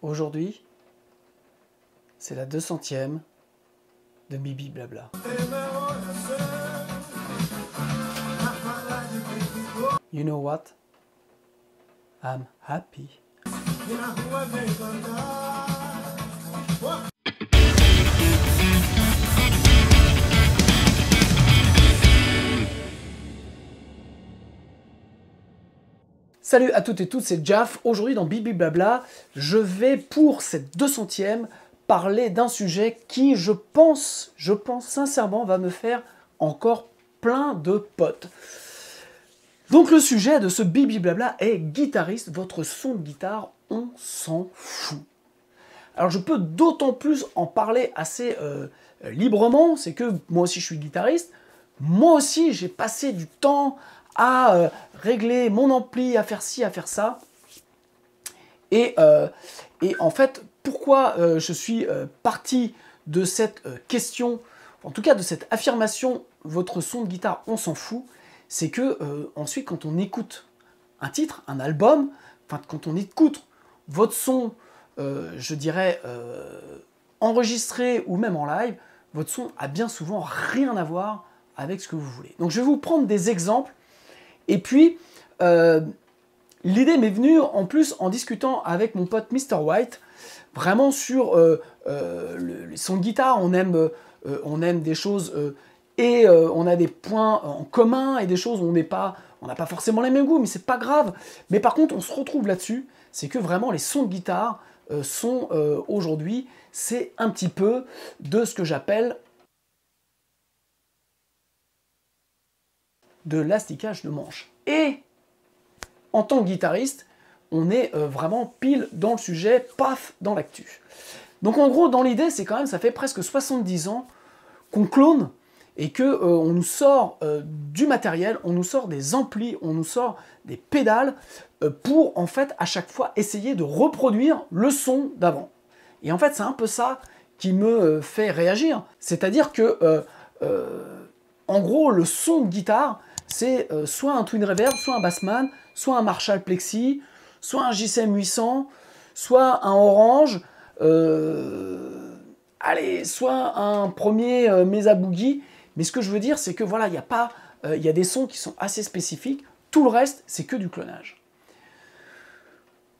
Aujourd'hui, c'est la 200e de Bibi Blabla. You know what? I'm happy. Salut à toutes et tous, c'est Jaf. Aujourd'hui dans Bibi Blabla, je vais pour cette 200e parler d'un sujet qui, je pense sincèrement, va me faire encore plein de potes. Donc le sujet de ce Bibi Blabla est guitariste, votre son de guitare, on s'en fout. Alors je peux d'autant plus en parler assez librement, c'est que moi aussi je suis guitariste, moi aussi j'ai passé du temps à régler mon ampli, à faire ci, à faire ça. Et en fait, pourquoi je suis parti de cette question, en tout cas de cette affirmation, votre son de guitare, on s'en fout, c'est que ensuite quand on écoute un titre, un album, enfin quand on écoute votre son, je dirais, enregistré ou même en live, votre son a bien souvent rien à voir avec ce que vous voulez. Donc je vais vous prendre des exemples. Et puis, l'idée m'est venue en plus en discutant avec mon pote Mr. White, vraiment sur les sons de guitare, on aime des choses et on a des points en commun et des choses où on n'a pas forcément les mêmes goûts, mais c'est pas grave. Mais par contre, on se retrouve là-dessus, c'est que vraiment les sons de guitare sont aujourd'hui, c'est un petit peu de ce que j'appelle de l'asticage de manche. Et en tant que guitariste, on est vraiment pile dans le sujet, paf, dans l'actu. Donc en gros, dans l'idée, c'est quand même, ça fait presque 70 ans qu'on clone et que on nous sort du matériel, on nous sort des amplis, on nous sort des pédales pour en fait à chaque fois essayer de reproduire le son d'avant. Et en fait, c'est un peu ça qui me fait réagir. C'est-à-dire que en gros, le son de guitare, c'est soit un Twin Reverb, soit un Bassman, soit un Marshall Plexi, soit un JCM 800, soit un Orange, allez, soit un premier Mesa Boogie. Mais ce que je veux dire, c'est que voilà, il y a des sons qui sont assez spécifiques. Tout le reste, c'est que du clonage.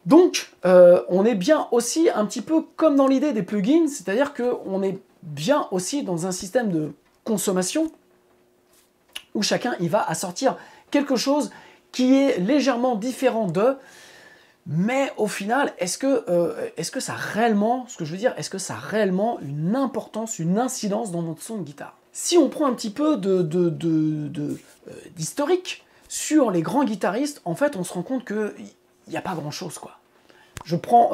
Donc, on est bien aussi un petit peu comme dans l'idée des plugins, c'est-à-dire qu'on est bien aussi dans un système de consommation où chacun il va assortir quelque chose qui est légèrement différent d'eux, mais au final, est-ce que ça a réellement, ce que je veux dire, est-ce que ça a réellement une importance, une incidence dans notre son de guitare? Si on prend un petit peu d'historique sur les grands guitaristes, en fait, on se rend compte qu'il n'y a pas grand-chose, quoi. Je prends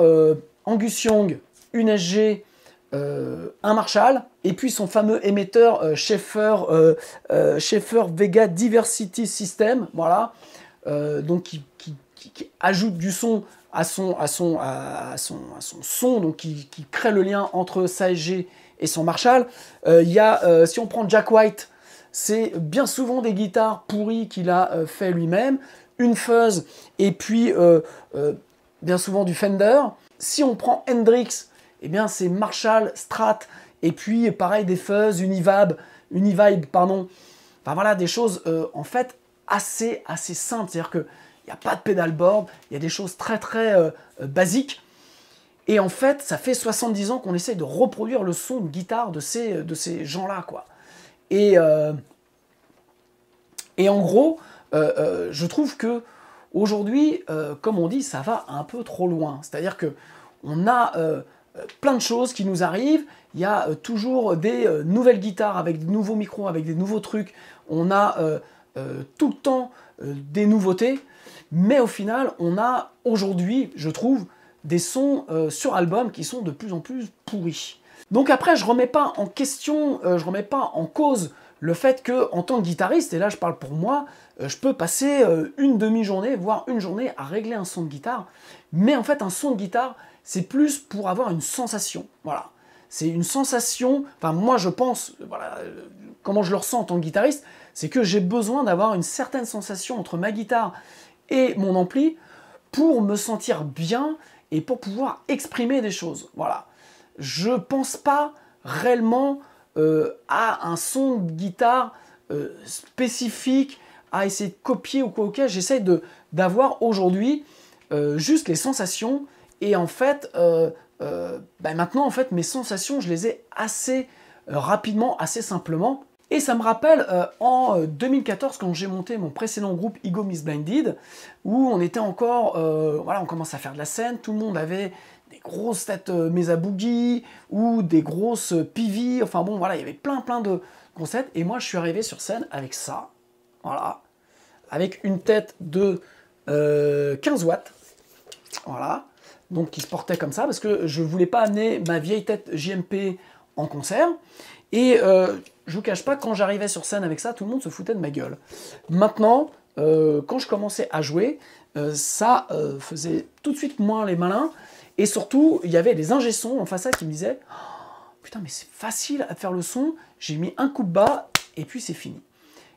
Angus Young, une SG, un Marshall, et puis son fameux émetteur Schaeffer Vega Diversity System, voilà, donc qui ajoute du son à son son, donc qui crée le lien entre sa SG et son Marshall. Si on prend Jack White, c'est bien souvent des guitares pourries qu'il a fait lui-même, une fuzz, et puis bien souvent du Fender. Si on prend Hendrix, eh bien c'est Marshall, Strat, et puis pareil des fuzz, Univibe, pardon. Enfin voilà, des choses en fait assez simples, c'est-à-dire qu'il n'y a pas de pedalboard, il y a des choses très basiques. Et en fait, ça fait 70 ans qu'on essaye de reproduire le son de guitare de ces gens-là, quoi. Et en gros, je trouve que aujourd'hui, comme on dit, ça va un peu trop loin. C'est-à-dire que on a plein de choses qui nous arrivent. Il y a toujours des nouvelles guitares avec de nouveaux micros, avec des nouveaux trucs. On a tout le temps des nouveautés. Mais au final, on a aujourd'hui, je trouve, des sons sur album qui sont de plus en plus pourris. Donc après, je remets pas en question, je remets pas en cause le fait que, en tant que guitariste, et là je parle pour moi, je peux passer une demi-journée, voire une journée à régler un son de guitare. Mais en fait, un son de guitare, c'est plus pour avoir une sensation. Voilà. C'est une sensation, enfin moi je pense, voilà, comment je le ressens en tant que guitariste, C'est que j'ai besoin d'avoir une certaine sensation entre ma guitare et mon ampli pour me sentir bien et pour pouvoir exprimer des choses. Voilà. Je pense pas réellement à un son de guitare spécifique, à essayer de copier ou quoi. Ok, j'essaie d'avoir aujourd'hui juste les sensations. Et en fait, maintenant, en fait, mes sensations, je les ai assez rapidement, assez simplement. Et ça me rappelle en 2014, quand j'ai monté mon précédent groupe Ego Miss Blinded, où on était encore, voilà, on commence à faire de la scène, tout le monde avait des grosses têtes Mesa Boogie, ou des grosses PV, enfin bon, voilà, il y avait plein de concepts, et moi je suis arrivé sur scène avec ça, voilà, avec une tête de 15 watts, voilà, donc qui se portait comme ça, parce que je voulais pas amener ma vieille tête JMP en concert, et je vous cache pas, quand j'arrivais sur scène avec ça, tout le monde se foutait de ma gueule. Maintenant, quand je commençais à jouer, ça faisait tout de suite moins les malins, et surtout, il y avait des ingé-sons en façade qui me disaient oh, « Putain, mais c'est facile à faire le son, j'ai mis un coup de bas, et puis c'est fini. »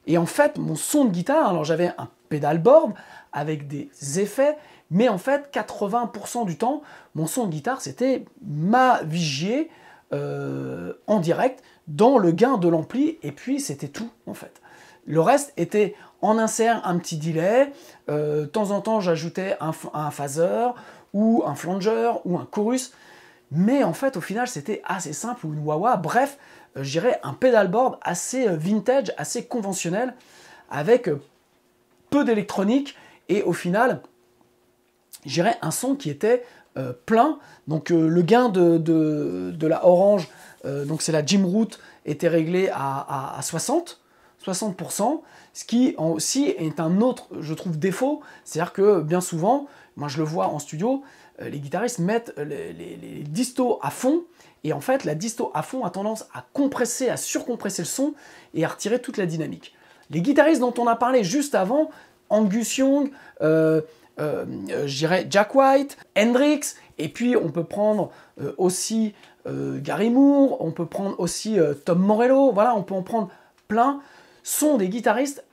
Et en fait, mon son de guitare, alors j'avais un pédalboard avec des effets, mais en fait, 80% du temps, mon son de guitare, c'était ma vigier en direct, dans le gain de l'ampli, et puis c'était tout, en fait. Le reste était en insert, un petit delay, de temps en temps, j'ajoutais un phaser, ou un flanger, ou un chorus, mais en fait, au final, c'était assez simple, ou une wah-wah, bref, je dirais un pedalboard assez vintage, assez conventionnel, avec peu d'électronique, et au final, je dirais un son qui était plein, donc le gain de la orange, donc c'est la Jim Root, était réglé à 60%, ce qui aussi est un autre, je trouve, défaut, c'est-à-dire que bien souvent, moi je le vois en studio, les guitaristes mettent les distos à fond, et en fait la disto à fond a tendance à compresser, à surcompresser le son, et à retirer toute la dynamique. Les guitaristes dont on a parlé juste avant, Angus Young, je dirais Jack White, Hendrix, et puis on peut prendre aussi Gary Moore, on peut prendre aussi Tom Morello, voilà, on peut en prendre plein, sont des guitaristes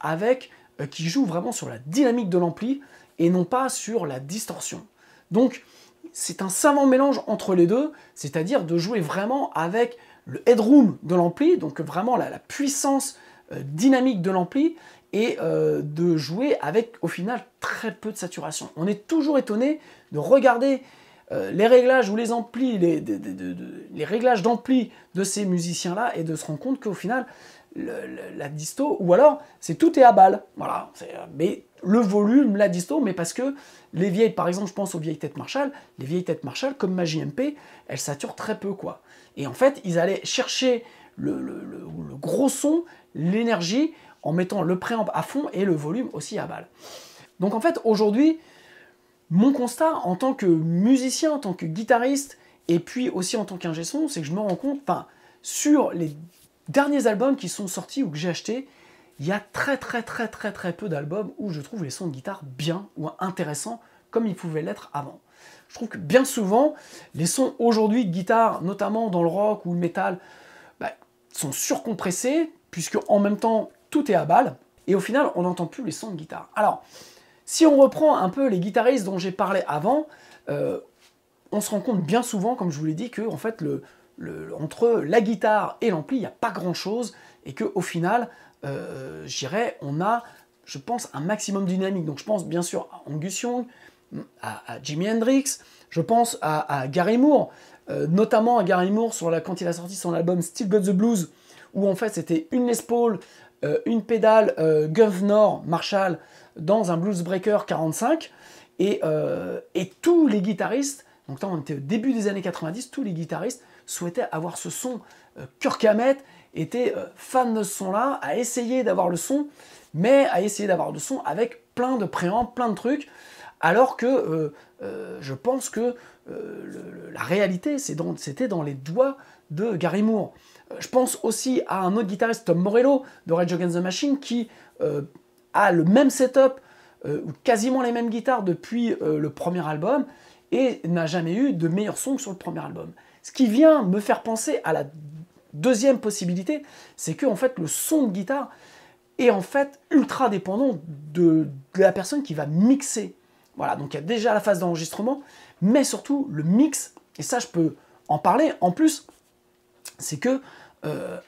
qui jouent vraiment sur la dynamique de l'ampli et non pas sur la distorsion. Donc c'est un savant mélange entre les deux, c'est-à-dire de jouer vraiment avec le headroom de l'ampli, donc vraiment la puissance dynamique de l'ampli, et de jouer avec, au final, très peu de saturation. On est toujours étonné de regarder les réglages ou les amplis, les réglages d'ampli de ces musiciens-là, et de se rendre compte qu'au final, la disto, ou alors, tout est à balle. Voilà, mais le volume, la disto, mais parce que les vieilles, par exemple, je pense aux vieilles têtes Marshall, les vieilles têtes Marshall, comme ma JMP, elles saturent très peu, quoi. Et en fait, ils allaient chercher le gros son, l'énergie, en mettant le préamp à fond et le volume aussi à balle. Donc en fait, aujourd'hui, mon constat en tant que musicien, en tant que guitariste, et puis aussi en tant qu'ingé son, c'est que je me rends compte, sur les derniers albums qui sont sortis ou que j'ai achetés, il y a très peu d'albums où je trouve les sons de guitare bien ou intéressants comme ils pouvaient l'être avant. Je trouve que bien souvent, les sons aujourd'hui de guitare, notamment dans le rock ou le metal, sont surcompressés, puisque en même temps, tout est à balle, et au final, on n'entend plus les sons de guitare. Alors, si on reprend un peu les guitaristes dont j'ai parlé avant, on se rend compte bien souvent, comme je vous l'ai dit, que en fait, entre la guitare et l'ampli, il n'y a pas grand-chose, et qu'au final, je dirais, on a, je pense, un maximum de dynamique. Donc je pense bien sûr à Angus Young, à Jimi Hendrix, je pense à Gary Moore, notamment à Gary Moore quand il a sorti son album Still Got the Blues, où en fait c'était une Les Paul, une pédale Governor Marshall dans un Bluesbreaker 45, et tous les guitaristes, donc là on était au début des années 90, tous les guitaristes souhaitaient avoir ce son. Kirk Hammett était fan de ce son-là, a essayé d'avoir le son, mais a essayé d'avoir le son avec plein de préamps, plein de trucs, alors que je pense que la réalité, c'était dans les doigts de Gary Moore. Je pense aussi à un autre guitariste, Tom Morello, de Rage Against the Machine, qui a le même setup, ou quasiment les mêmes guitares depuis le premier album, et n'a jamais eu de meilleur son que sur le premier album. Ce qui vient me faire penser à la deuxième possibilité, c'est que en fait, le son de guitare est en fait ultra dépendant de la personne qui va mixer. Voilà, donc il y a déjà la phase d'enregistrement, mais surtout le mix, et ça je peux en parler, en plus, c'est que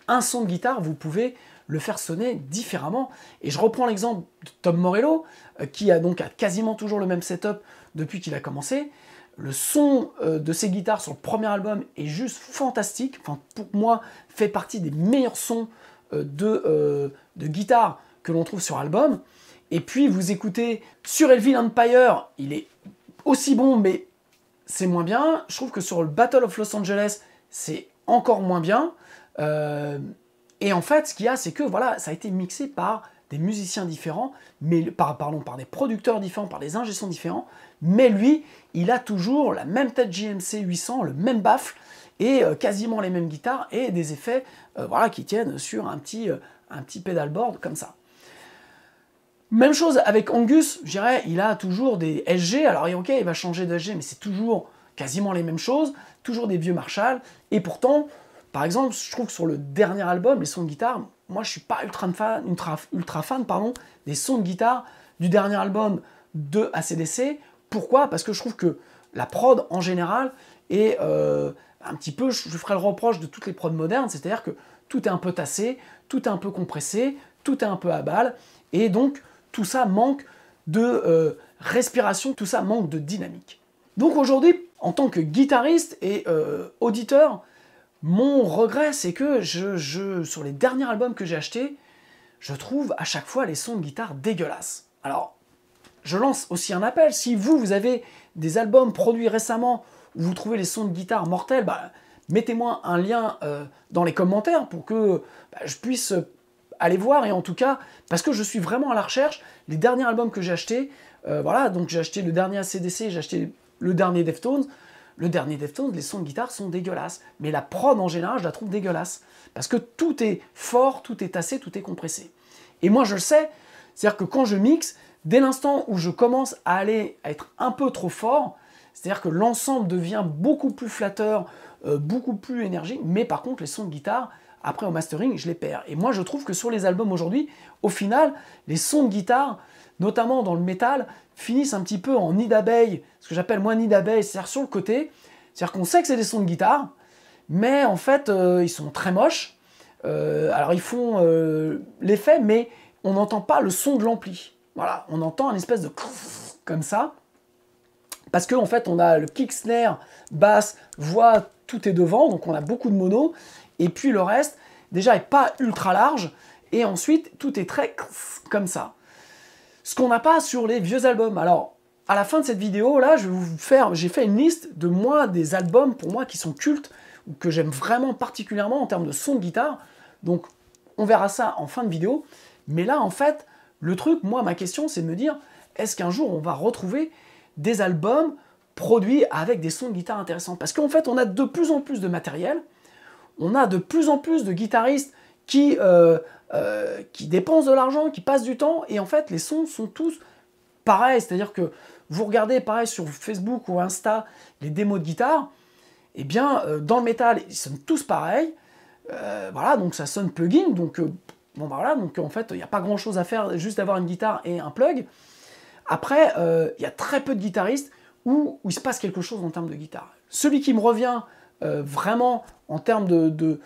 un son de guitare, vous pouvez le faire sonner différemment. Et je reprends l'exemple de Tom Morello, qui a donc quasiment toujours le même setup depuis qu'il a commencé. Le son de ses guitares sur le premier album est juste fantastique. Enfin, pour moi, fait partie des meilleurs sons de guitare que l'on trouve sur album. Et puis, vous écoutez sur Evil Empire, il est aussi bon, mais c'est moins bien. Je trouve que sur le Battle of Los Angeles, c'est encore moins bien. Et en fait, ce qu'il y a, c'est que voilà, ça a été mixé par des musiciens différents, mais par des producteurs différents, par des ingé sons différents, mais lui, il a toujours la même tête JMC 800, le même baffle, et quasiment les mêmes guitares, et des effets voilà, qui tiennent sur un petit pedalboard comme ça. Même chose avec Angus, je dirais, il a toujours des SG, alors ok, il va changer de SG, mais c'est toujours quasiment les mêmes choses, toujours des vieux Marshall, et pourtant, par exemple, je trouve que sur le dernier album, les sons de guitare, moi je suis pas ultra fan des sons de guitare du dernier album de AC/DC. Pourquoi? Parce que je trouve que la prod en général est un petit peu, je ferai le reproche de toutes les prods modernes, c'est-à-dire que tout est un peu tassé, tout est un peu compressé, tout est un peu à balle, et donc tout ça manque de respiration, tout ça manque de dynamique. Donc aujourd'hui, en tant que guitariste et auditeur, mon regret, c'est que sur les derniers albums que j'ai achetés, je trouve à chaque fois les sons de guitare dégueulasses. Alors, je lance aussi un appel. Si vous avez des albums produits récemment où vous trouvez les sons de guitare mortels, bah, mettez-moi un lien dans les commentaires pour que je puisse aller voir. Et en tout cas, parce que je suis vraiment à la recherche, les derniers albums que j'ai achetés, voilà, donc j'ai acheté le dernier AC/DC, j'ai acheté le dernier Deftones. Le dernier Deftones, les sons de guitare sont dégueulasses. Mais la prod en général, je la trouve dégueulasse. Parce que tout est fort, tout est tassé, tout est compressé. Et moi, je le sais, c'est-à-dire que quand je mixe, dès l'instant où je commence à être un peu trop fort, c'est-à-dire que l'ensemble devient beaucoup plus flatteur, beaucoup plus énergique, mais par contre, les sons de guitare, après au mastering, je les perds. Et moi, je trouve que sur les albums aujourd'hui, au final, les sons de guitare, notamment dans le métal, finissent un petit peu en nid d'abeille, ce que j'appelle moi nid d'abeille, c'est-à-dire sur le côté, c'est-à-dire qu'on sait que c'est des sons de guitare, mais en fait, ils sont très moches, alors ils font l'effet, mais on n'entend pas le son de l'ampli. Voilà, on entend un espèce de comme ça, parce qu'en fait, on a le kick, snare, basse, voix, tout est devant, donc on a beaucoup de mono, et puis le reste, déjà, est pas ultra large, et ensuite, tout est très comme ça. Ce qu'on n'a pas sur les vieux albums. Alors, à la fin de cette vidéo, là, j'ai fait une liste de moi, des albums, pour moi, qui sont cultes, ou que j'aime vraiment particulièrement en termes de son de guitare. Donc, on verra ça en fin de vidéo. Mais là, en fait, le truc, moi, ma question, c'est de me dire, est-ce qu'un jour, on va retrouver des albums produits avec des sons de guitare intéressants? Parce qu'en fait, on a de plus en plus de matériel, on a de plus en plus de guitaristes qui dépensent de l'argent, qui passent du temps, et en fait, les sons sont tous pareils. C'est-à-dire que vous regardez, pareil, sur Facebook ou Insta, les démos de guitare, eh bien, dans le métal, ils sonnent tous pareils. Voilà, donc ça sonne plugin, donc bon, bah voilà, donc en fait, il n'y a pas grand-chose à faire, juste d'avoir une guitare et un plug. Après, il y a très peu de guitaristes où il se passe quelque chose en termes de guitare. Celui qui me revient vraiment en termes de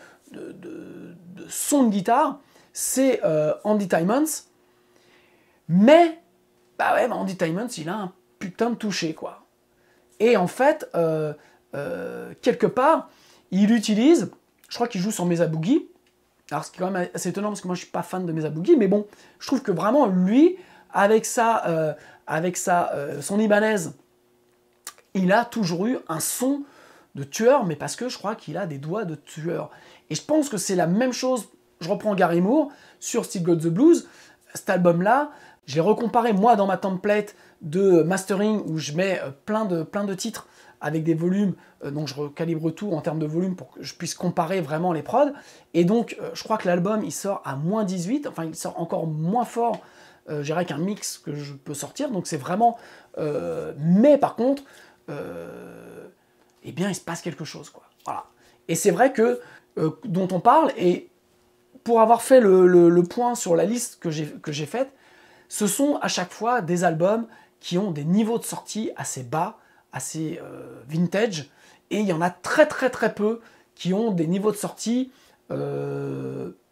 son de guitare, c'est Andy Timmons. Mais, bah ouais, Andy Timmons, il a un putain de toucher, quoi. Et en fait, quelque part, il utilise, je crois qu'il joue sur Mesa Boogie. Alors, ce qui est quand même assez étonnant, parce que moi, je suis pas fan de Mesa Boogie, mais bon, je trouve que vraiment, lui, avec son Ibanez, il a toujours eu un son de tueur, mais parce que je crois qu'il a des doigts de tueur. Et je pense que c'est la même chose, je reprends Gary Moore, sur Still Got the Blues, cet album-là, j'ai recomparé, moi, dans ma template de mastering, où je mets plein de titres avec des volumes, donc je recalibre tout en termes de volume pour que je puisse comparer vraiment les prods, et donc je crois que l'album, il sort à moins 18, enfin, il sort encore moins fort, je dirais, qu'un mix que je peux sortir, donc c'est vraiment... mais par contre... eh bien, il se passe quelque chose, quoi. Voilà. Et c'est vrai que, dont on parle, et pour avoir fait le point sur la liste que j'ai faite, ce sont à chaque fois des albums qui ont des niveaux de sortie assez bas, assez vintage, et il y en a très très très peu qui ont des niveaux de sortie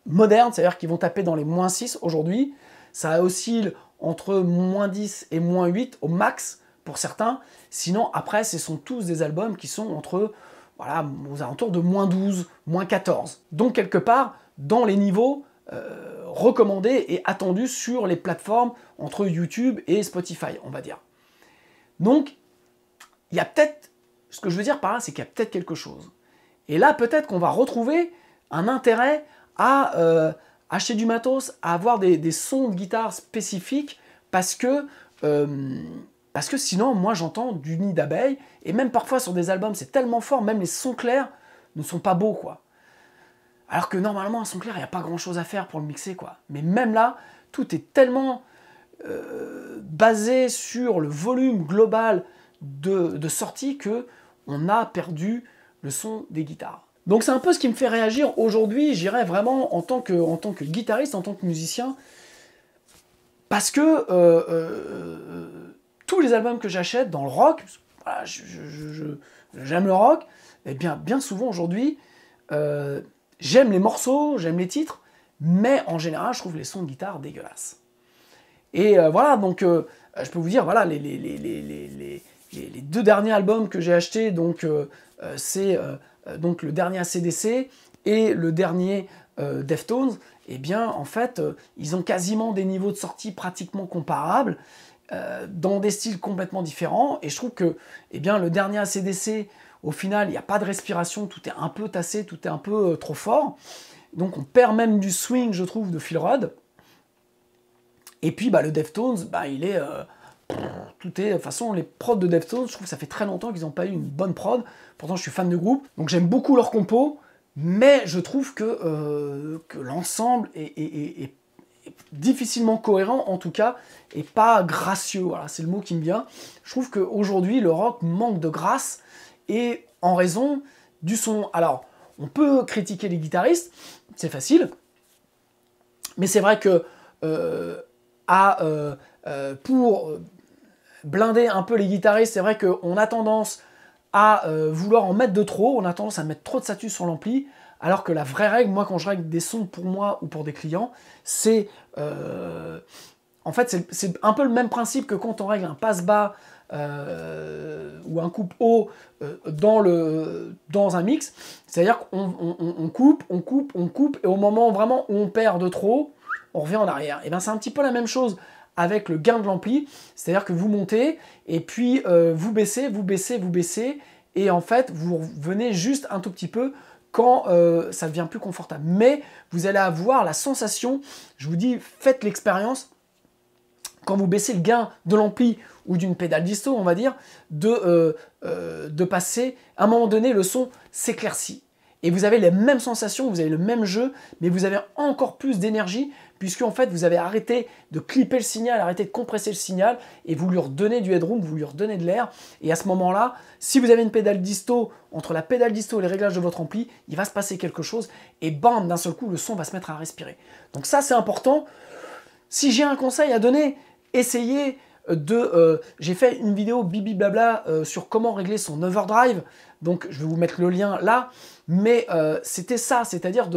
modernes, c'est-à-dire qui vont taper dans les -6 aujourd'hui. Ça oscille entre -10 et -8 au max pour certains. Sinon, après, ce sont tous des albums qui sont entre, voilà, aux alentours de -12, -14. Donc, quelque part, dans les niveaux recommandés et attendus sur les plateformes entre YouTube et Spotify, on va dire. Donc, il y a peut-être, ce que je veux dire par là, c'est qu'il y a peut-être quelque chose. Et là, peut-être qu'on va retrouver un intérêt à acheter du matos, à avoir des sons de guitare spécifiques, parce que sinon, moi, j'entends du nid d'abeille, et même parfois sur des albums, c'est tellement fort, même les sons clairs ne sont pas beaux, quoi. Alors que normalement, un son clair, il n'y a pas grand-chose à faire pour le mixer, quoi. Mais même là, tout est tellement basé sur le volume global de sortie que on a perdu le son des guitares. Donc c'est un peu ce qui me fait réagir aujourd'hui, j'irais vraiment en tant que guitariste, en tant que musicien, parce que tous les albums que j'achète dans le rock, voilà, j'aime le rock, et bien souvent aujourd'hui, j'aime les morceaux, j'aime les titres, mais en général, je trouve les sons de guitare dégueulasses. Et voilà, donc je peux vous dire, voilà, les 2 derniers albums que j'ai achetés, donc c'est donc le dernier AC/DC et le dernier Deftones, et bien en fait, ils ont quasiment des niveaux de sortie pratiquement comparables, dans des styles complètement différents, et je trouve que bien, le dernier AC/DC, au final, il n'y a pas de respiration, tout est un peu tassé, tout est un peu trop fort, donc on perd même du swing, je trouve, de Phil Rudd. Et puis le Deftones, il est... tout est... De toute façon, les prods de Deftones, je trouve que ça fait très longtemps qu'ils n'ont pas eu une bonne prod. Pourtant, je suis fan de groupe, donc j'aime beaucoup leur compo, mais je trouve que l'ensemble est difficilement cohérent, en tout cas, et pas gracieux. Voilà, c'est le mot qui me vient. Je trouve qu'aujourd'hui, le rock manque de grâce, et en raison du son. Alors, on peut critiquer les guitaristes, c'est facile, mais c'est vrai que pour blinder un peu les guitaristes, c'est vrai qu'on a tendance à vouloir en mettre de trop, on a tendance à mettre trop de satus sur l'ampli, alors que la vraie règle, moi quand je règle des sons pour moi ou pour des clients, c'est en fait c'est un peu le même principe que quand on règle un passe-bas ou un coupe haut dans un mix, c'est-à-dire qu'on coupe, et au moment vraiment où on perd de trop, on revient en arrière. Et bien c'est un petit peu la même chose avec le gain de l'ampli, c'est-à-dire que vous montez, et puis vous baissez, et en fait vous venez juste un tout petit peu quand ça devient plus confortable. Mais vous allez avoir la sensation, je vous dis, faites l'expérience, quand vous baissez le gain de l'ampli ou d'une pédale disto, on va dire, de passer, à un moment donné, le son s'éclaircit. Et vous avez les mêmes sensations, vous avez le même jeu, mais vous avez encore plus d'énergie, puisque en fait, vous avez arrêté de clipper le signal, arrêté de compresser le signal, et vous lui redonnez du headroom, vous lui redonnez de l'air. Et à ce moment-là, si vous avez une pédale disto, entre la pédale disto et les réglages de votre ampli, il va se passer quelque chose, et bam, d'un seul coup, le son va se mettre à respirer. Donc ça, c'est important. Si j'ai un conseil à donner, essayez j'ai fait une vidéo bibi blabla sur comment régler son overdrive, donc je vais vous mettre le lien là, mais c'était ça, c'est-à-dire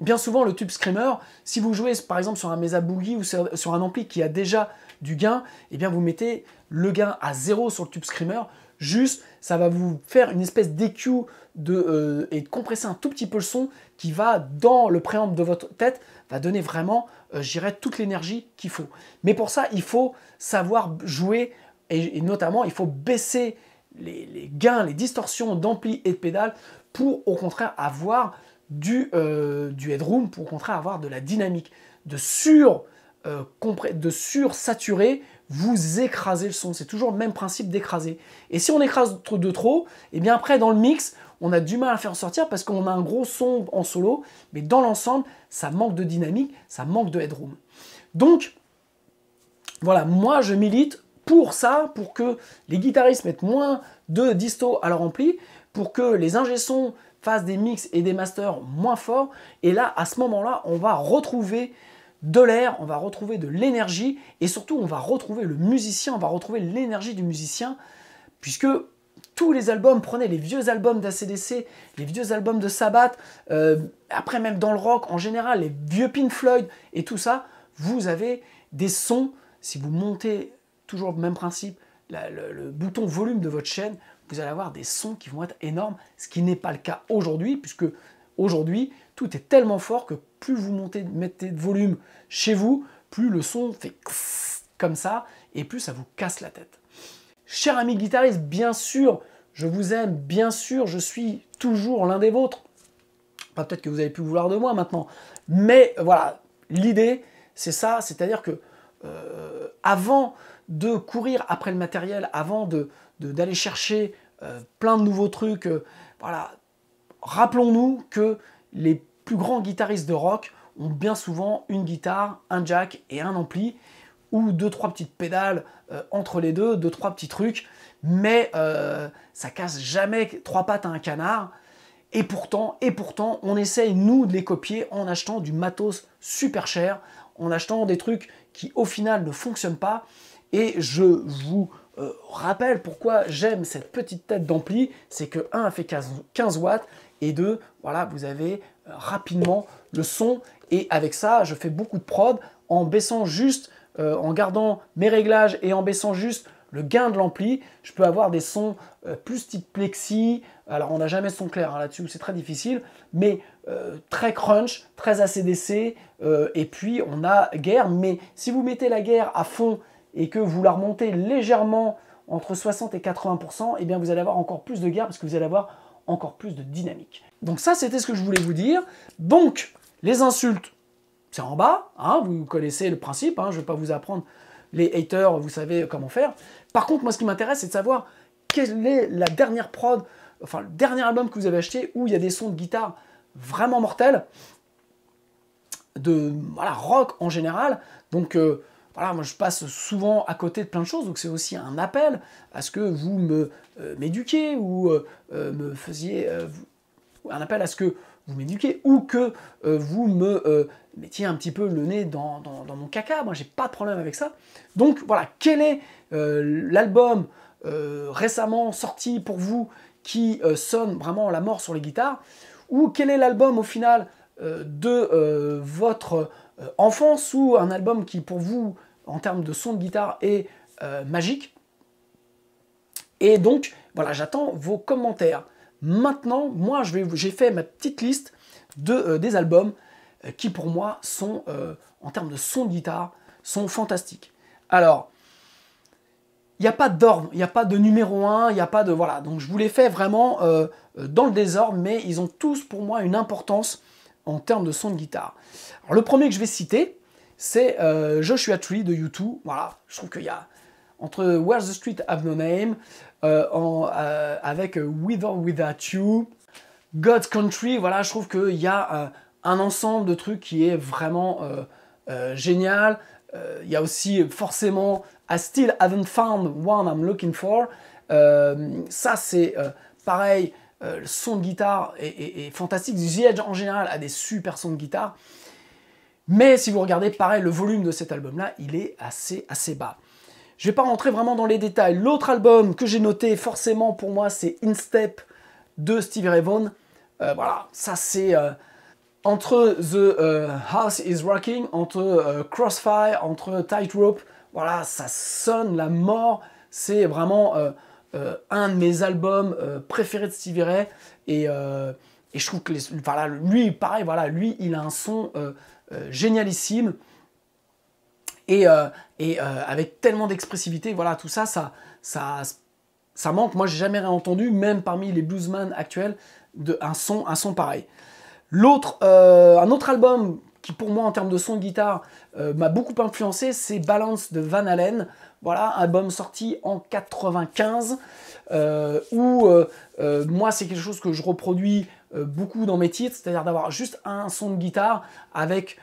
bien souvent le tube screamer, si vous jouez par exemple sur un Mesa Boogie ou sur un ampli qui a déjà du gain, et bien vous mettez le gain à 0 sur le tube screamer, juste ça va vous faire une espèce d'EQ et de compresser un tout petit peu le son qui va dans le préamble de votre tête, va donner vraiment, j'irais, toute l'énergie qu'il faut. Mais pour ça, il faut savoir jouer, et notamment, il faut baisser les gains, les distorsions d'ampli et de pédale pour, au contraire, avoir du headroom, pour, au contraire, avoir de la dynamique, de sursaturer, vous écrasez le son. C'est toujours le même principe d'écraser. Et si on écrase de trop, et bien après, dans le mix, on a du mal à faire sortir parce qu'on a un gros son en solo, mais dans l'ensemble, ça manque de dynamique, ça manque de headroom. Donc, voilà, moi je milite pour ça, pour que les guitaristes mettent moins de disto à leur ampli, pour que les ingé-sons fasse des mix et des masters moins forts. Et là, à ce moment-là, on va retrouver de l'air, on va retrouver de l'énergie et surtout, on va retrouver le musicien, on va retrouver l'énergie du musicien puisque tous les albums, prenez les vieux albums d'ACDC, les vieux albums de Sabbath, après même dans le rock en général, les vieux Pink Floyd et tout ça, vous avez des sons, si vous montez toujours le même principe, le bouton volume de votre chaîne, vous allez avoir des sons qui vont être énormes, ce qui n'est pas le cas aujourd'hui, puisque aujourd'hui, tout est tellement fort que plus vous mettez de volume chez vous, plus le son fait comme ça, et plus ça vous casse la tête. Chers amis guitaristes, bien sûr, je vous aime, bien sûr, je suis toujours l'un des vôtres. Enfin, peut-être que vous avez pu vouloir de moi maintenant, mais voilà, l'idée, c'est ça, c'est-à-dire que avant de courir après le matériel, avant d'aller chercher plein de nouveaux trucs, voilà, rappelons-nous que les plus grands guitaristes de rock ont bien souvent une guitare, un jack et un ampli, ou deux, trois petites pédales entre les deux, deux, trois petits trucs, mais ça casse jamais trois pattes à un canard. Et pourtant, on essaye, nous, de les copier en achetant du matos super cher, en achetant des trucs qui, au final, ne fonctionnent pas. Et je vous rappelle pourquoi j'aime cette petite tête d'ampli, c'est que 1, elle fait 15 watts, et 2, voilà, vous avez rapidement le son. Et avec ça, je fais beaucoup de prod en baissant juste, en gardant mes réglages et en baissant juste le gain de l'ampli, je peux avoir des sons plus type plexi. Alors on n'a jamais son clair hein, là-dessus, c'est très difficile, mais très crunch, très ACDC, et puis on a guerre, mais si vous mettez la guerre à fond et que vous la remontez légèrement entre 60 et 80%, eh bien vous allez avoir encore plus de guerre parce que vous allez avoir encore plus de dynamique. Donc ça, c'était ce que je voulais vous dire. Donc, les insultes, c'est en bas, hein, vous connaissez le principe, hein, je ne vais pas vous apprendre les haters, vous savez comment faire. Par contre, moi, ce qui m'intéresse, c'est de savoir quelle est la dernière prod, enfin, le dernier album que vous avez acheté où il y a des sons de guitare vraiment mortels, de voilà, rock en général. Donc, voilà, moi, je passe souvent à côté de plein de choses, donc c'est aussi un appel à ce que vous m'éduquiez ou me faisiez... un appel à ce que vous m'éduquiez ou que vous me mettiez un petit peu le nez dans mon caca. Moi, j'ai pas de problème avec ça. Donc, voilà, quel est l'album récemment sorti pour vous qui sonne vraiment la mort sur les guitares, ou quel est l'album, au final, de votre enfance, ou un album qui, pour vous, en termes de son de guitare, est magique. Et donc, voilà, j'attends vos commentaires. Maintenant, moi, j'ai fait ma petite liste des albums qui, pour moi, sont, en termes de son de guitare, sont fantastiques. Alors, il n'y a pas d'ordre, il n'y a pas de numéro 1, il n'y a pas de... Voilà, donc je vous les fais vraiment dans le désordre, mais ils ont tous, pour moi, une importance en termes de son de guitare. Alors, le premier que je vais citer, c'est Joshua Tree de U2. Voilà, je trouve qu'il y a... Entre Where's the Street Have No Name, avec With or Without You, God's Country, voilà, je trouve qu'il y a un ensemble de trucs qui est vraiment génial. Il y a aussi forcément I Still Haven't Found One I'm Looking For. Ça, c'est pareil, le son de guitare est fantastique. The Edge en général a des super sons de guitare. Mais si vous regardez, pareil, le volume de cet album-là, il est assez bas. Je ne vais pas rentrer vraiment dans les détails. L'autre album que j'ai noté, forcément, pour moi, c'est In Step de Stevie Ray Vaughan. Voilà, ça c'est entre The House is Rocking, entre Crossfire, entre Tightrope. Voilà, ça sonne la mort. C'est vraiment un de mes albums préférés de Stevie Ray. Et je trouve que voilà, lui, pareil, voilà, lui, il a un son génialissime. Et avec tellement d'expressivité, voilà, tout ça, ça manque. Moi, j'ai jamais rien entendu, même parmi les bluesmen actuels, un son pareil. Un autre album qui, pour moi, en termes de son de guitare, m'a beaucoup influencé, c'est Balance de Van Halen. Voilà, album sorti en 95, où moi, c'est quelque chose que je reproduis beaucoup dans mes titres, c'est-à-dire d'avoir juste un son de guitare avec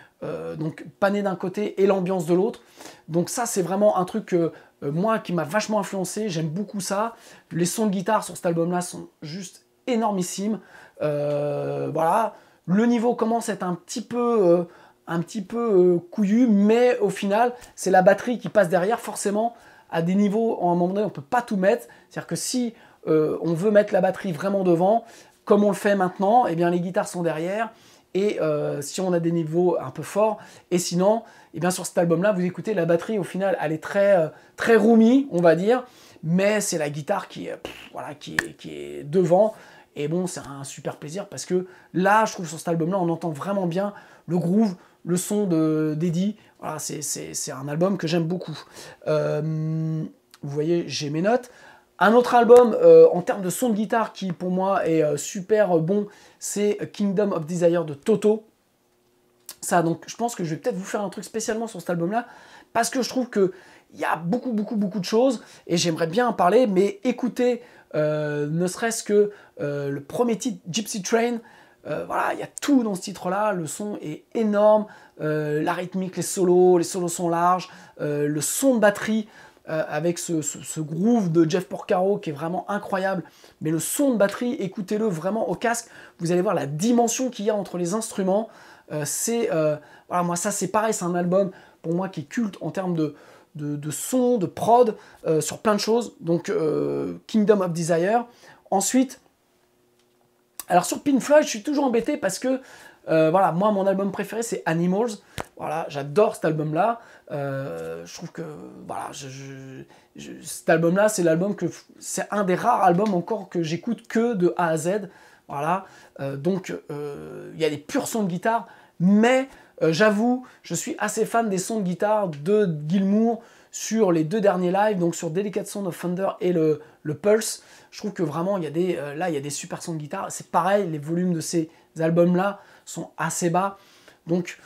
donc pané d'un côté et l'ambiance de l'autre. Donc ça, c'est vraiment un truc moi qui m'a vachement influencé, j'aime beaucoup ça. Les sons de guitare sur cet album-là sont juste énormissime. Voilà, le niveau commence à être un petit peu couillu, mais au final, c'est la batterie qui passe derrière. Forcément, à des niveaux, à un moment donné, on ne peut pas tout mettre. C'est-à-dire que si on veut mettre la batterie vraiment devant, comme on le fait maintenant, eh bien, les guitares sont derrière. Et si on a des niveaux un peu forts, et sinon, eh bien, sur cet album-là, vous écoutez, la batterie, au final, elle est très roomy, on va dire, mais c'est la guitare qui est devant. Et bon, c'est un super plaisir parce que là, je trouve sur cet album-là, on entend vraiment bien le groove, le son d'Eddie. Voilà, c'est un album que j'aime beaucoup. Vous voyez, j'ai mes notes. Un autre album en termes de son de guitare qui pour moi est super bon, c'est Kingdom of Desire de Toto. Ça, donc je pense que je vais peut-être vous faire un truc spécialement sur cet album-là parce que je trouve que il y a beaucoup de choses et j'aimerais bien en parler, mais écoutez, ne serait-ce que le premier titre, Gypsy Train. Voilà, il y a tout dans ce titre-là, le son est énorme, la rythmique, les solos sont larges, le son de batterie avec ce groove de Jeff Porcaro qui est vraiment incroyable, mais le son de batterie, écoutez-le vraiment au casque, vous allez voir la dimension qu'il y a entre les instruments. Voilà, moi ça c'est pareil, c'est un album pour moi qui est culte en termes de son, de prod, sur plein de choses. Donc Kingdom of Desire. Ensuite, alors sur Pink Floyd, je suis toujours embêté parce que voilà, moi mon album préféré c'est Animals. Voilà, j'adore cet album-là. Je trouve que voilà, cet album-là, c'est un des rares albums encore que j'écoute que de A à Z. Voilà, donc il y a des purs sons de guitare, mais j'avoue, je suis assez fan des sons de guitare de Gilmour sur les deux derniers lives, donc sur Delicate Sound of Thunder et le Pulse. Je trouve que vraiment, il y a des super sons de guitare. C'est pareil, les volumes de ces albums-là sont assez bas. Donc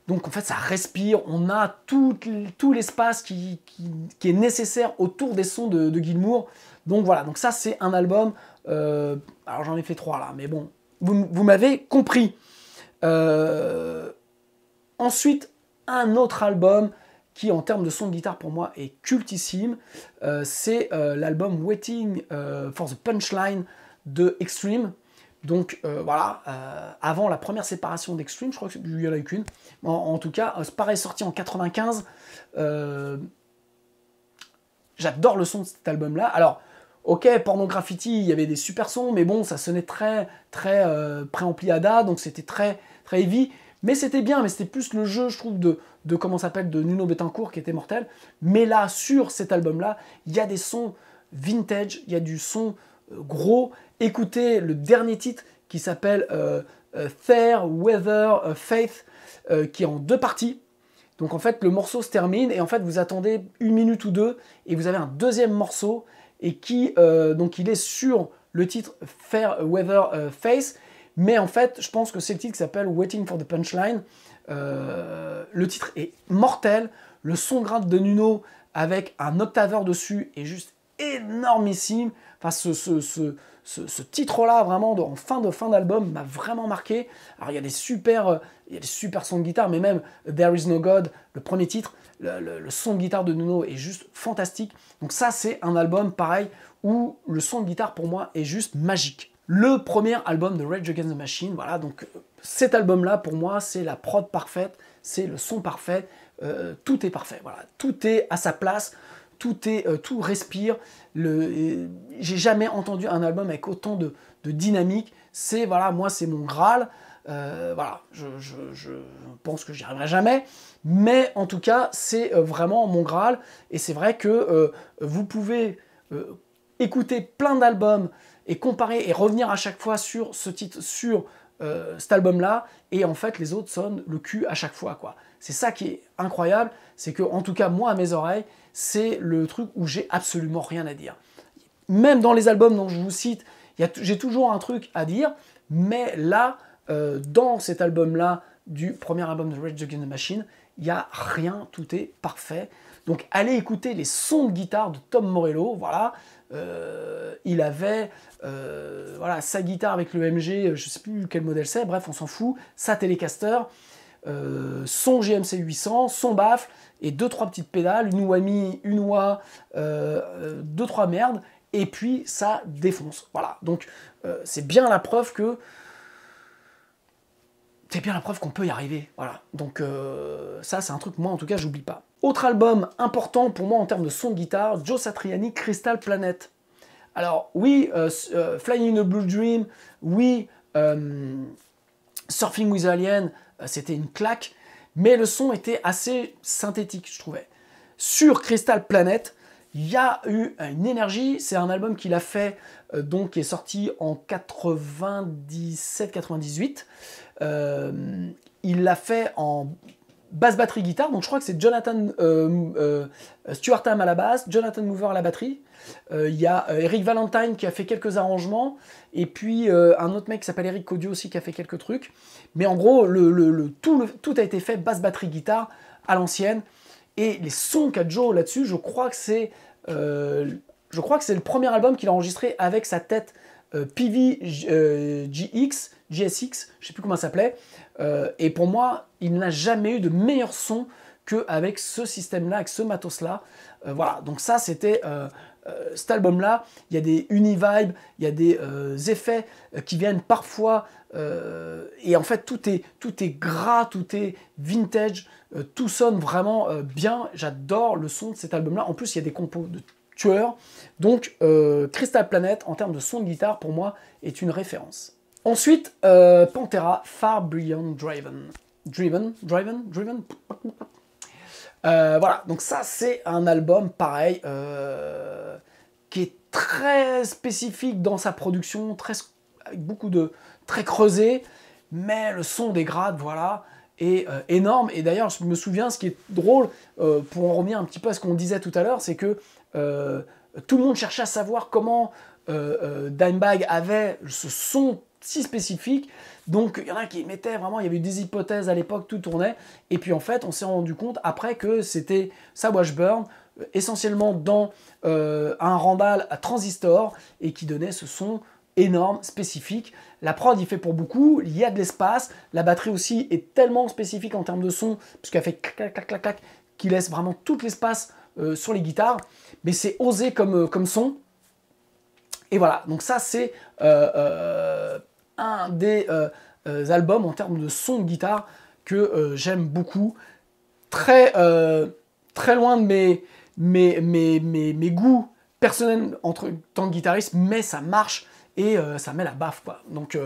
en fait, ça respire. On a tout l'espace qui est nécessaire autour des sons de Gilmour. Donc voilà, donc ça c'est un album. Alors j'en ai fait 3 là, mais bon, vous m'avez compris. Ensuite, un autre album qui en termes de son de guitare pour moi est cultissime, c'est l'album Waiting for the Punchline de Extreme. Donc voilà, avant la première séparation d'Extreme, je crois qu'il y en a eu qu'une. En tout cas, c'est pareil, sorti en 95. J'adore le son de cet album-là. Alors, ok, Porno Graffiti, il y avait des super sons, mais bon, ça sonnait très préampli ADA, donc c'était très heavy. Mais c'était bien, mais c'était plus le jeu, je trouve, de comment ça s'appelle, de Nuno Bettencourt qui était mortel. Mais là, sur cet album-là, il y a des sons vintage, il y a du son gros. Écoutez le dernier titre qui s'appelle Fair Weather Faith, qui est en 2 parties. Donc en fait, le morceau se termine et en fait, vous attendez 1 minute ou 2 et vous avez un deuxième morceau et qui, donc il est sur le titre Fair Weather Faith. Mais en fait, je pense que c'est le titre qui s'appelle Waiting for the Punchline. Le titre est mortel. Le son grave de Nuno avec un octaveur dessus est juste énormissime. Enfin, ce titre-là, vraiment, en fin d'album, m'a vraiment marqué. Alors, il y a des super sons de guitare, mais même There Is No God, le premier titre, le son de guitare de Nuno est juste fantastique. Donc ça, c'est un album, pareil, où le son de guitare, pour moi, est juste magique. Le premier album de Rage Against the Machine, voilà, donc cet album-là, pour moi, c'est la prod parfaite, c'est le son parfait, tout est parfait, voilà, tout est à sa place, tout respire. J'ai jamais entendu un album avec autant de dynamique. C'est, voilà, moi, c'est mon Graal. Voilà, je pense que j'y arriverai jamais, mais en tout cas, c'est vraiment mon Graal. Et c'est vrai que vous pouvez écouter plein d'albums et comparer et revenir à chaque fois sur ce titre, sur cet album-là, et en fait les autres sonnent le cul à chaque fois, quoi. C'est ça qui est incroyable, c'est que en tout cas moi à mes oreilles, c'est le truc où j'ai absolument rien à dire. Même dans les albums dont je vous cite, j'ai toujours un truc à dire, mais là, dans cet album-là, du premier album de Rage Against the Machine, il n'y a rien, tout est parfait. Donc allez écouter les sons de guitare de Tom Morello, voilà. Il avait voilà, sa guitare avec le MG, je ne sais plus quel modèle c'est, bref, on s'en fout, sa Telecaster, son GMC 800, son baffle, et 2-3 petites pédales, une Whammy, une wah, 2-3 merdes, et puis ça défonce. Voilà, donc c'est bien la preuve que... C'est bien la preuve qu'on peut y arriver, voilà. Donc ça, c'est un truc, moi, en tout cas, j'oublie pas. Autre album important pour moi en termes de son de guitare, Joe Satriani, Crystal Planet. Alors, oui, Flying in a Blue Dream, oui, Surfing with Alien, c'était une claque, mais le son était assez synthétique, je trouvais. Sur Crystal Planet, il y a eu une énergie, c'est un album qu'il a fait, donc qui est sorti en 97-98. Il l'a fait en basse batterie guitare, donc je crois que c'est Jonathan Stuart Tam à la basse, Jonathan Mover à la batterie. Il y a Eric Valentine qui a fait quelques arrangements, et puis un autre mec qui s'appelle Eric Codio aussi qui a fait quelques trucs. Mais en gros, tout a été fait basse batterie guitare à l'ancienne. Et les sons qu'a Joe là-dessus, je crois que c'est le premier album qu'il a enregistré avec sa tête PV GSX, je sais plus comment ça s'appelait. Et pour moi, il n'a jamais eu de meilleur son qu'avec ce système-là, avec ce matos-là. Voilà, donc ça, c'était cet album-là. Il y a des univibes, il y a des effets qui viennent parfois... et en fait, tout est gras, tout est vintage, tout sonne vraiment bien. J'adore le son de cet album-là. En plus, il y a des compos de tueurs. Donc, Crystal Planet, en termes de son de guitare, pour moi, est une référence. Ensuite, Pantera, Far Beyond Driven. Driven. Voilà, donc ça, c'est un album, pareil, qui est très spécifique dans sa production, avec beaucoup de... très creusé, mais le son des grades, voilà, est énorme. Et d'ailleurs, je me souviens, ce qui est drôle, pour en revenir un petit peu à ce qu'on disait tout à l'heure, c'est que tout le monde cherchait à savoir comment Dimebag avait ce son si spécifique. Donc il y en a qui mettaient vraiment, il y avait eu des hypothèses à l'époque, tout tournait. Et puis en fait, on s'est rendu compte après que c'était sa Washburn, essentiellement dans un Randall à transistor, et qui donnait ce son énorme, spécifique. La prod, il fait pour beaucoup, il y a de l'espace. La batterie aussi est tellement spécifique en termes de son, puisqu'elle fait clac, clac, clac, clac, clac, qui laisse vraiment tout l'espace sur les guitares. Mais c'est osé comme son. Et voilà, donc ça, c'est un des albums en termes de son de guitare que j'aime beaucoup. Très loin de mes goûts personnels en tant que guitariste, mais ça marche. Et ça met la baffe, quoi. Donc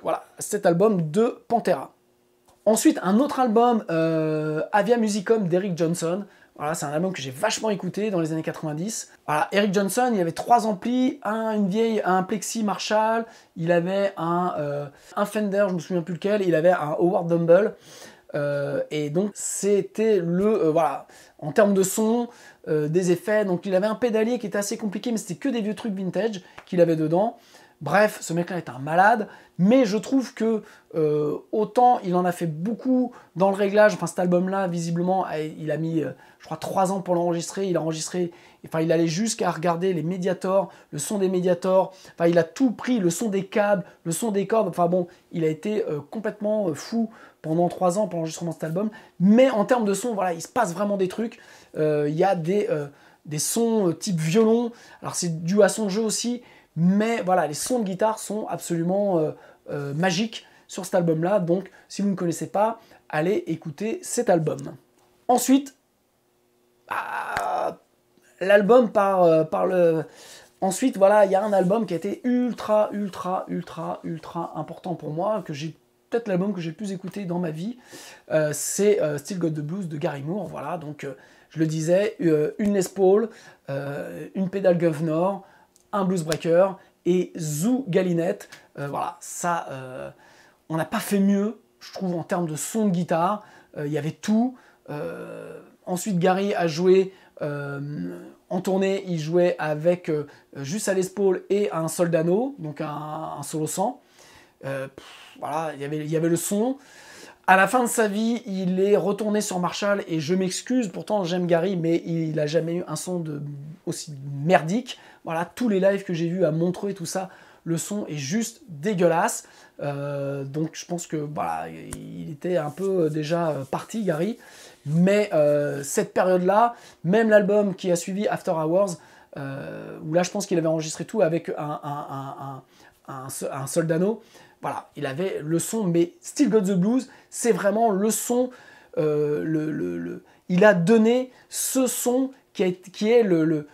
voilà, cet album de Pantera. Ensuite, un autre album, Avia Musicum d'Eric Johnson. Voilà, c'est un album que j'ai vachement écouté dans les années 90. Voilà, Eric Johnson, il avait 3 amplis, un Plexi Marshall, il avait un Fender, je me souviens plus lequel, il avait un Howard Dumble. Et donc c'était voilà, en termes de son, des effets, donc il avait un pédalier qui était assez compliqué, mais c'était que des vieux trucs vintage qu'il avait dedans. Bref, ce mec-là est un malade, mais je trouve que autant il en a fait beaucoup dans le réglage. Enfin, cet album-là, visiblement, il a mis, je crois, 3 ans pour l'enregistrer. Il a enregistré, enfin, il allait jusqu'à regarder les médiators, le son des médiators. Enfin, il a tout pris, le son des câbles, le son des cordes. Enfin bon, il a été complètement fou pendant 3 ans pour l'enregistrement de cet album. Mais en termes de son, voilà, il se passe vraiment des trucs. Il y a des sons type violon. Alors, c'est dû à son jeu aussi. Mais voilà, les sons de guitare sont absolument magiques sur cet album-là. Donc, si vous ne connaissez pas, allez écouter cet album. Ensuite, l'album par le... Ensuite, voilà, il y a un album qui a été ultra important pour moi, que j'ai peut-être l'album que j'ai le plus écouté dans ma vie. C'est Still Got the Blues de Gary Moore. Voilà, donc je le disais, une Les Paul, une pédale Governor, un Blues Breaker et Zoo Gallinette. Voilà, ça, on n'a pas fait mieux, je trouve, en termes de son de guitare. Il y avait tout. Ensuite, Gary a joué en tournée, il jouait avec juste sa Les Paul et un Soldano, donc un solo 100. Voilà, il y avait le son. À la fin de sa vie, il est retourné sur Marshall, et je m'excuse, pourtant j'aime Gary, mais il n'a jamais eu un son aussi merdique. Voilà, tous les lives que j'ai vus à Montreux et tout ça, le son est juste dégueulasse. Donc je pense que voilà, il était un peu déjà parti, Gary. Mais cette période-là, même l'album qui a suivi, After Hours, où là je pense qu'il avait enregistré tout avec un Soldano. Voilà, il avait le son, mais Still Got the Blues, c'est vraiment le son, il a donné ce son qui est le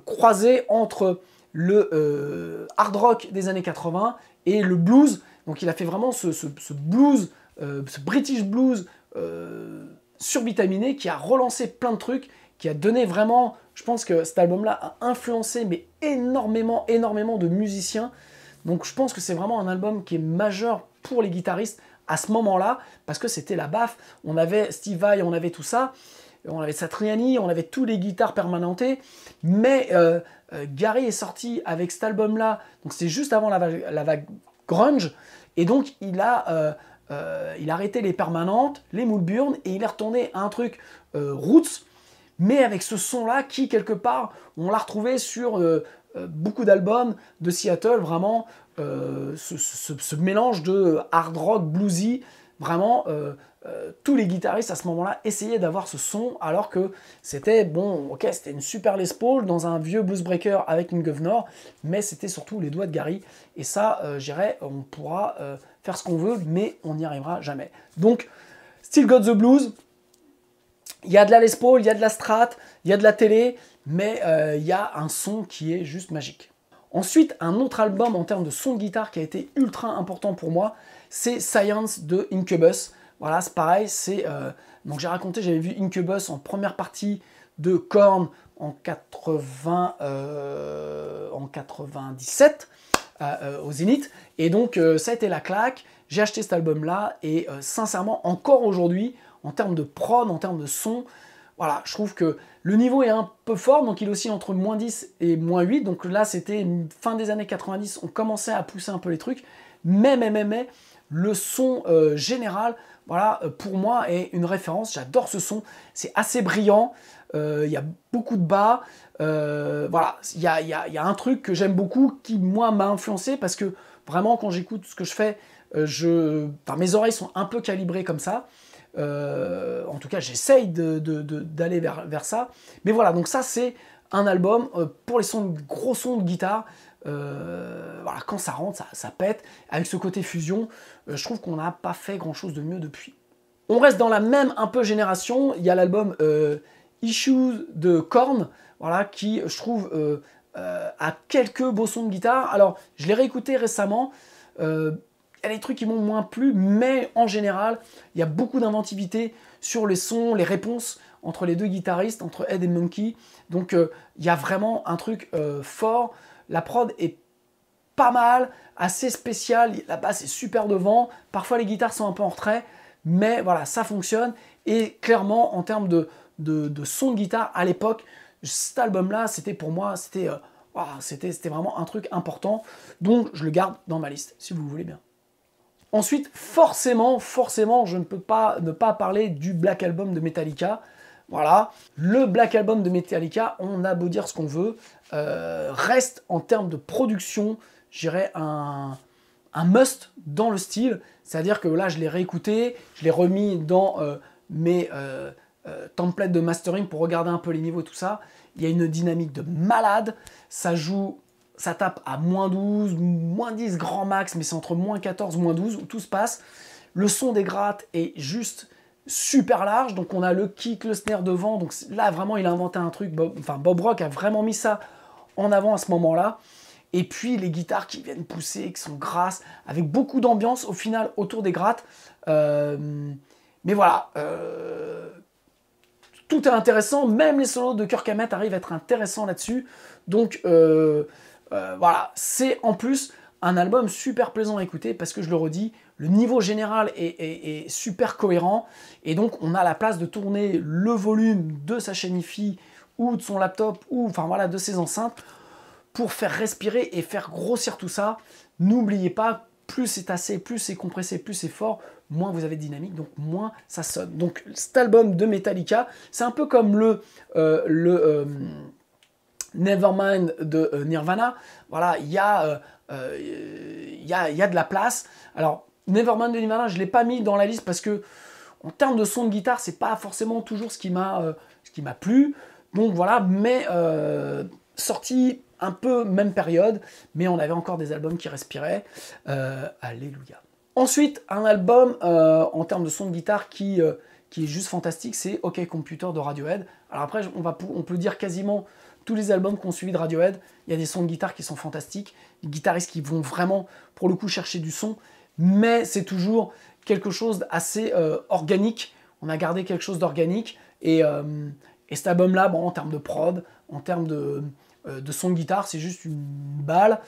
croisé entre le hard rock des années 80 et le blues. Donc il a fait vraiment ce blues, ce British blues survitaminé qui a relancé plein de trucs, qui a donné vraiment, je pense que cet album-là a influencé mais énormément de musiciens. Donc je pense que c'est vraiment un album qui est majeur pour les guitaristes à ce moment-là, parce que c'était la baffe. On avait Steve Vai, on avait tout ça, on avait Satriani, on avait tous les guitares permanentées, mais Gary est sorti avec cet album-là, donc c'était juste avant la vague grunge, et donc il a arrêté les permanentes, les Moulburn, et il est retourné à un truc roots, mais avec ce son-là qui, quelque part, on l'a retrouvé sur beaucoup d'albums de Seattle, vraiment ce mélange de hard rock bluesy, vraiment tous les guitaristes à ce moment-là essayaient d'avoir ce son, alors que c'était, bon, ok, c'était une super Les Paul dans un vieux bluesbreaker avec une Governor, mais c'était surtout les doigts de Gary, et ça, j'irais, on pourra faire ce qu'on veut, mais on n'y arrivera jamais. Donc, Still Got the Blues, il y a de la Les Paul, il y a de la Strat, il y a de la télé, mais il y a un son qui est juste magique. Ensuite, un autre album en termes de son de guitare qui a été ultra important pour moi, c'est Science de Incubus. Voilà, c'est pareil, donc j'ai raconté, j'avais vu Incubus en première partie de Korn en 97 au Zénith, et donc ça a été la claque. J'ai acheté cet album-là, et sincèrement, encore aujourd'hui, en termes de prod, en termes de son, voilà, je trouve que le niveau est un peu fort, donc il oscille entre -10 et -8, donc là c'était fin des années 90, on commençait à pousser un peu les trucs, mais le son général, voilà, pour moi est une référence, j'adore ce son, c'est assez brillant, il y a beaucoup de bas, voilà, il y a un truc que j'aime beaucoup qui, moi, m'a influencé, parce que vraiment, quand j'écoute ce que je fais, mes oreilles sont un peu calibrées comme ça. En tout cas, j'essaye d'aller vers ça. Mais voilà, donc ça, c'est un album pour les gros sons de guitare. Voilà, quand ça rentre, ça pète. Avec ce côté fusion, je trouve qu'on n'a pas fait grand-chose de mieux depuis. On reste dans la même un peu génération. Il y a l'album Issues de Korn, voilà, qui, je trouve, a quelques beaux sons de guitare. Alors, je l'ai réécouté récemment. Il y a des trucs qui m'ont moins plu, mais en général, il y a beaucoup d'inventivité sur les sons, les réponses entre les deux guitaristes, entre Ed et Munky. Donc il y a vraiment un truc fort. La prod est pas mal, assez spéciale. La basse est super devant. Parfois les guitares sont un peu en retrait, mais voilà, ça fonctionne. Et clairement, en termes de son de guitare à l'époque, cet album-là, c'était pour moi, c'était vraiment un truc important. Donc je le garde dans ma liste, si vous voulez bien. Ensuite, forcément, je ne peux pas ne pas parler du Black Album de Metallica. Voilà, le Black Album de Metallica, on a beau dire ce qu'on veut, reste en termes de production, je dirais un must dans le style. C'est-à-dire que là, je l'ai réécouté, je l'ai remis dans mes templates de mastering pour regarder un peu les niveaux et tout ça. Il y a une dynamique de malade, ça joue... Ça tape à -12, -10 grand max, mais c'est entre -14, -12 où tout se passe. Le son des grattes est juste super large, donc on a le kick, le snare devant, donc là vraiment il a inventé un truc, Bob Rock a vraiment mis ça en avant à ce moment-là. Et puis les guitares qui viennent pousser, qui sont grasses, avec beaucoup d'ambiance au final autour des grattes. Mais voilà, tout est intéressant, même les solos de Kirk Hammett arrivent à être intéressants là-dessus. Donc voilà, c'est en plus un album super plaisant à écouter, parce que je le redis, le niveau général est super cohérent, et donc on a la place de tourner le volume de sa chaîne hi-fi ou de son laptop, ou enfin voilà, de ses enceintes, pour faire respirer et faire grossir tout ça. N'oubliez pas, plus c'est tassé, plus c'est compressé, plus c'est fort, moins vous avez de dynamique, donc moins ça sonne. Donc cet album de Metallica, c'est un peu comme le Nevermind de Nirvana. Voilà, il y a de la place. Alors, Nevermind de Nirvana, je ne l'ai pas mis dans la liste parce que, en termes de son de guitare, c'est pas forcément toujours ce qui m'a plu. Donc voilà, mais sorti un peu même période, mais on avait encore des albums qui respiraient. Alléluia. Ensuite, un album en termes de son de guitare qui est juste fantastique, c'est OK Computer de Radiohead. Alors après, on peut dire quasiment tous les albums qu'on suivi de Radiohead, il y a des sons de guitare qui sont fantastiques, des guitaristes qui vont vraiment, pour le coup, chercher du son, mais c'est toujours quelque chose d'assez organique. On a gardé quelque chose d'organique, et cet album-là, bon, en termes de prod, en termes de son de guitare, c'est juste une balle.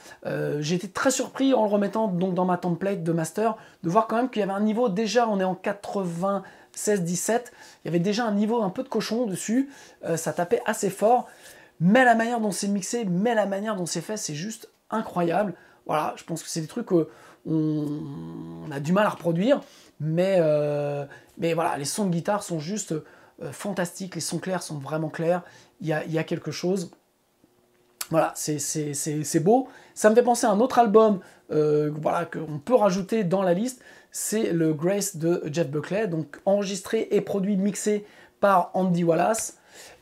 J'ai été très surpris en le remettant donc dans ma template de master, de voir quand même qu'il y avait un niveau, déjà on est en 96-17, il y avait déjà un niveau un peu de cochon dessus, ça tapait assez fort, mais la manière dont c'est mixé, mais la manière dont c'est fait, c'est juste incroyable. Voilà, je pense que c'est des trucs qu'on a du mal à reproduire, mais voilà, les sons de guitare sont juste fantastiques, les sons clairs sont vraiment clairs, il y a quelque chose. Voilà, c'est beau. Ça me fait penser à un autre album voilà, qu'on peut rajouter dans la liste, c'est le Grace de Jeff Buckley, donc enregistré et produit, mixé par Andy Wallace.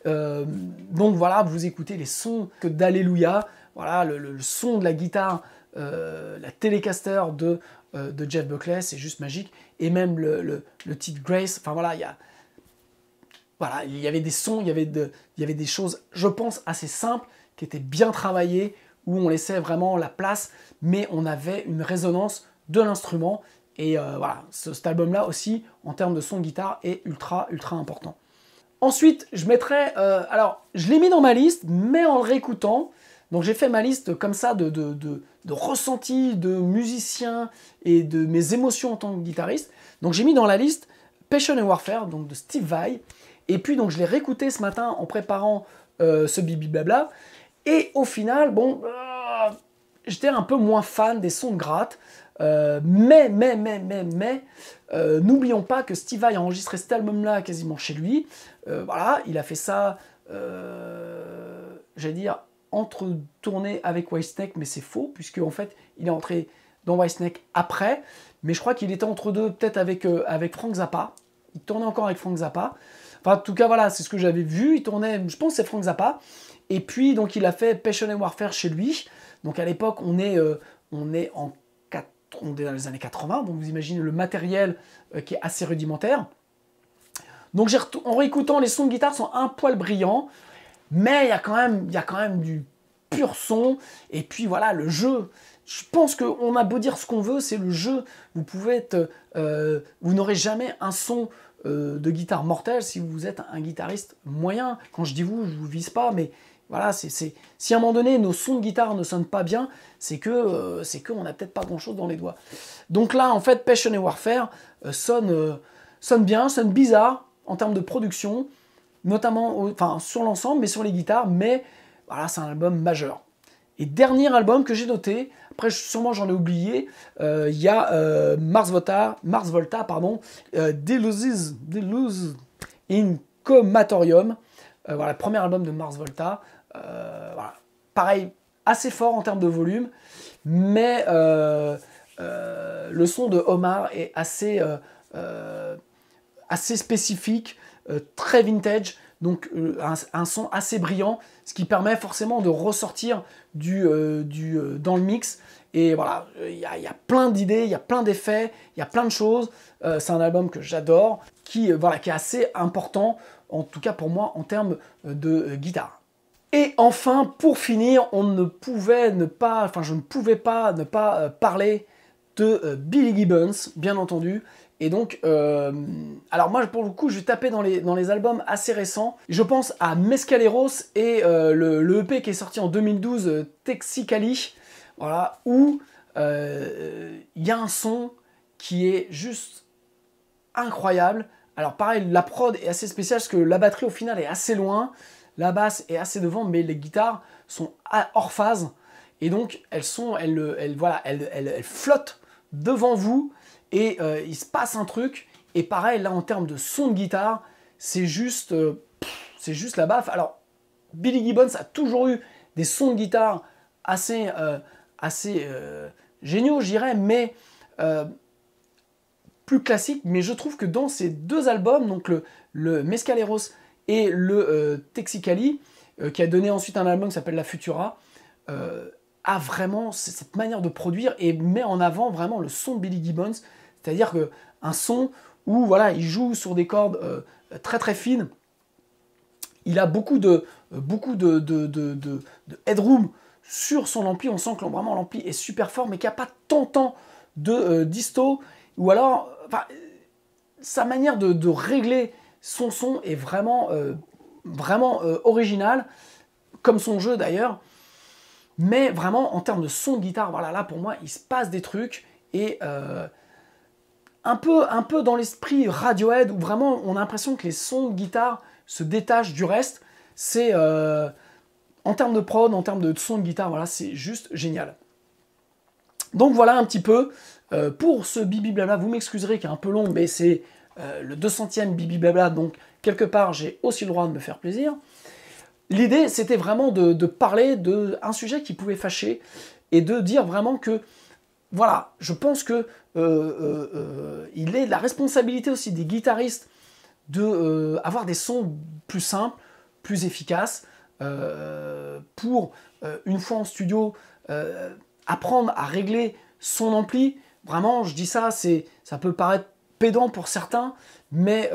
Donc voilà, vous écoutez les sons d'Alléluia, voilà, le son de la guitare, la Telecaster de Jeff Buckley, c'est juste magique. Et même le titre Grace, enfin voilà, il y avait des sons, il y avait des choses, je pense, assez simples, qui étaient bien travaillées, où on laissait vraiment la place, mais on avait une résonance de l'instrument. Et voilà, cet album-là aussi, en termes de son de guitare, est ultra, ultra important. Ensuite, je mettrai... alors, je l'ai mis dans ma liste, mais en le réécoutant. Donc j'ai fait ma liste comme ça de ressentis de musiciens et de mes émotions en tant que guitariste. Donc j'ai mis dans la liste Passion and Warfare, donc de Steve Vai. Et puis donc je l'ai réécouté ce matin en préparant ce Bibi Blabla. Et au final, bon, j'étais un peu moins fan des sons de gratte. Mais, n'oublions pas que Steve Vai a enregistré cet album-là quasiment chez lui. Voilà, il a fait ça, j'allais dire, entre tournées avec Whitesnake, mais c'est faux, puisque en fait, il est entré dans Whitesnake après. Mais je crois qu'il était entre deux, peut-être avec Frank Zappa. Il tournait encore avec Frank Zappa. Enfin, en tout cas, voilà, c'est ce que j'avais vu. Il tournait, je pense que c'est Frank Zappa. Et puis, donc, il a fait Passion and Warfare chez lui. Donc, à l'époque, on est dans les années 80. Donc, vous imaginez le matériel qui est assez rudimentaire. Donc, en réécoutant, les sons de guitare sont un poil brillants. Mais il y a quand même du pur son. Et puis, voilà, le jeu. Je pense qu'on a beau dire ce qu'on veut, c'est le jeu. Vous n'aurez jamais un son de guitare mortel si vous êtes un guitariste moyen. Quand je dis vous, je ne vous vise pas, mais voilà, si à un moment donné nos sons de guitare ne sonnent pas bien, c'est qu'on n'a peut-être pas grand-chose dans les doigts. Donc là, en fait, Passion and Warfare sonne bien, sonne bizarre en termes de production, notamment sur l'ensemble, mais sur les guitares, mais voilà, c'est un album majeur. Et dernier album que j'ai noté, après sûrement j'en ai oublié, il y a Mars Volta, Deluses in Comatorium. Voilà, le premier album de Mars Volta. Voilà. Pareil, assez fort en termes de volume, mais le son de Omar est assez spécifique, très vintage, donc un son assez brillant, ce qui permet forcément de ressortir dans le mix. Et voilà, il y a plein d'idées, il y a plein d'effets, il y a plein de choses. C'est un album que j'adore, qui est assez important, en tout cas pour moi, en termes de guitare. Et enfin, pour finir, je ne pouvais pas ne pas parler de Billy Gibbons, bien entendu. Et donc, alors moi, pour le coup, je vais taper dans les albums assez récents. Je pense à Mescaleros et le EP qui est sorti en 2012, Texicali, voilà, où il y a un son qui est juste incroyable. Alors pareil, la prod est assez spéciale parce que la batterie au final est assez loin, la basse est assez devant, mais les guitares sont hors phase. Et donc, elles flottent devant vous. Et il se passe un truc, et pareil, là, en termes de son de guitare, c'est juste la baffe. Alors, Billy Gibbons a toujours eu des sons de guitare assez géniaux, je dirais, mais plus classiques. Mais je trouve que dans ces deux albums, donc le Mescaleros Et le Texicali, qui a donné ensuite un album qui s'appelle La Futura, a vraiment cette manière de produire et met en avant vraiment le son de Billy Gibbons, c'est-à-dire qu'un son où voilà, il joue sur des cordes très très fines, il a beaucoup de headroom sur son ampli, on sent que vraiment l'ampli est super fort, mais qu'il n'y a pas tant de disto, ou alors sa manière de régler son son est vraiment, originale, comme son jeu d'ailleurs. Mais vraiment, en termes de son de guitare, voilà, là, pour moi, il se passe des trucs. Et un peu dans l'esprit Radiohead, où vraiment, on a l'impression que les sons de guitare se détachent du reste. C'est, en termes de prod, en termes de son de guitare, voilà, c'est juste génial. Donc voilà un petit peu pour ce Bibi Blabla. Vous m'excuserez qu'il est un peu long, mais c'est le 200e Bibi Blabla. Donc, quelque part, j'ai aussi le droit de me faire plaisir. L'idée, c'était vraiment de parler d'un sujet qui pouvait fâcher et de dire vraiment que, voilà, je pense que il est de la responsabilité aussi des guitaristes d'avoir des sons plus simples, plus efficaces, pour, une fois en studio, apprendre à régler son ampli. Vraiment, je dis ça, ça peut paraître pédant pour certains, mais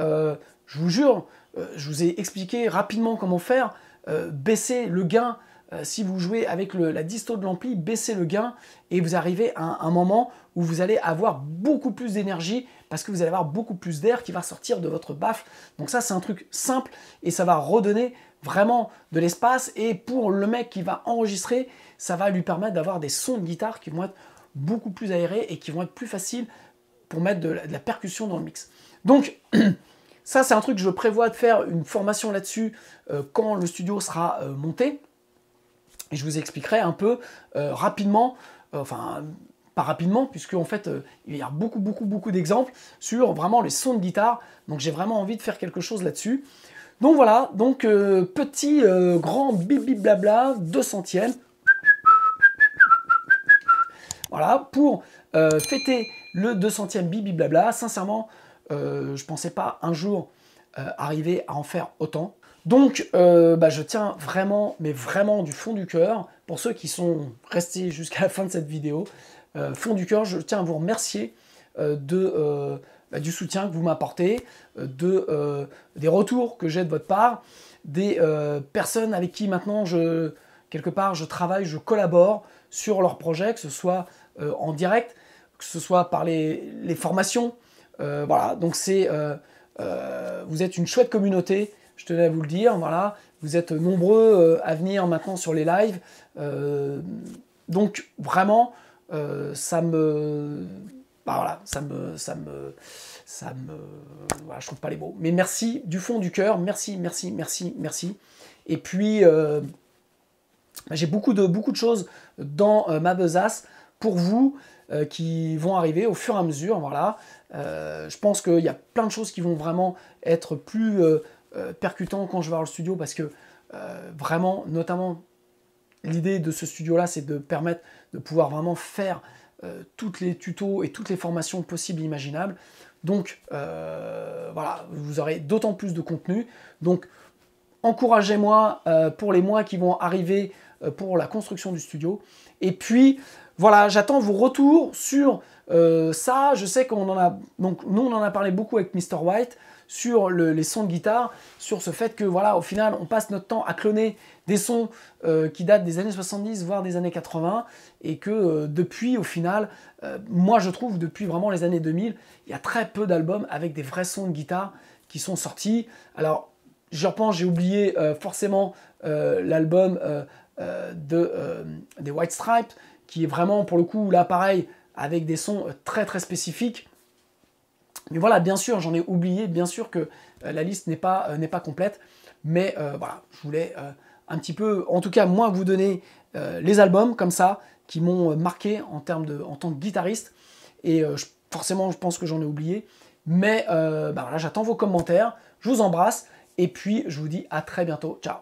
je vous jure, je vous ai expliqué rapidement comment faire. Baissez le gain, si vous jouez avec la disto de l'ampli, baissez le gain et vous arrivez à un moment où vous allez avoir beaucoup plus d'énergie parce que vous allez avoir beaucoup plus d'air qui va sortir de votre baffle. Donc ça, c'est un truc simple et ça va redonner vraiment de l'espace. Et pour le mec qui va enregistrer, ça va lui permettre d'avoir des sons de guitare qui vont être beaucoup plus aérés et qui vont être plus faciles pour mettre de la percussion dans le mix. Donc, ça, c'est un truc que je prévois de faire une formation là-dessus quand le studio sera monté. Et je vous expliquerai un peu rapidement, enfin, pas rapidement, puisque en fait, il y a beaucoup d'exemples sur vraiment les sons de guitare. Donc, j'ai vraiment envie de faire quelque chose là-dessus. Donc, voilà. Donc, petit, grand bibi blabla, 200e. Voilà, pour fêter le 200e bibi blabla. Sincèrement, je pensais pas un jour arriver à en faire autant. Donc, je tiens vraiment, mais vraiment du fond du cœur, pour ceux qui sont restés jusqu'à la fin de cette vidéo, fond du cœur, je tiens à vous remercier du soutien que vous m'apportez, des retours que j'ai de votre part, des personnes avec qui maintenant, quelque part, je travaille, je collabore sur leurs projets, que ce soit en direct, que ce soit par les formations. Voilà, donc vous êtes une chouette communauté, je tenais à vous le dire, voilà. Vous êtes nombreux à venir maintenant sur les lives. Donc vraiment, ça me... voilà, voilà, je trouve pas les mots. Mais merci du fond du cœur, merci. Et puis, j'ai beaucoup de choses dans ma besace pour vous qui vont arriver au fur et à mesure, voilà. Je pense qu'il y a plein de choses qui vont vraiment être plus percutantes quand je vais avoir le studio, parce que vraiment, notamment, l'idée de ce studio-là, c'est de permettre de pouvoir vraiment faire toutes les tutos et toutes les formations possibles et imaginables. Donc, voilà, vous aurez d'autant plus de contenu. Donc, encouragez-moi pour les mois qui vont arriver pour la construction du studio. Et puis, voilà, j'attends vos retours sur ça. Je sais qu'on en a... Donc, nous, on en a parlé beaucoup avec Mr. White sur les sons de guitare, sur ce fait que, voilà, au final, on passe notre temps à cloner des sons qui datent des années 70, voire des années 80, et que depuis, au final, moi, je trouve, depuis vraiment les années 2000, il y a très peu d'albums avec des vrais sons de guitare qui sont sortis. Alors, je repense, j'ai oublié forcément l'album des White Stripes, qui est vraiment, pour le coup, là, pareil, avec des sons très spécifiques. Mais voilà, bien sûr, j'en ai oublié, bien sûr que la liste n'est pas complète, mais voilà, je voulais un petit peu, en tout cas, moi, vous donner les albums, comme ça, qui m'ont marqué en tant que guitariste, et forcément, je pense que j'en ai oublié, mais voilà, j'attends vos commentaires, je vous embrasse, et puis je vous dis à très bientôt, ciao.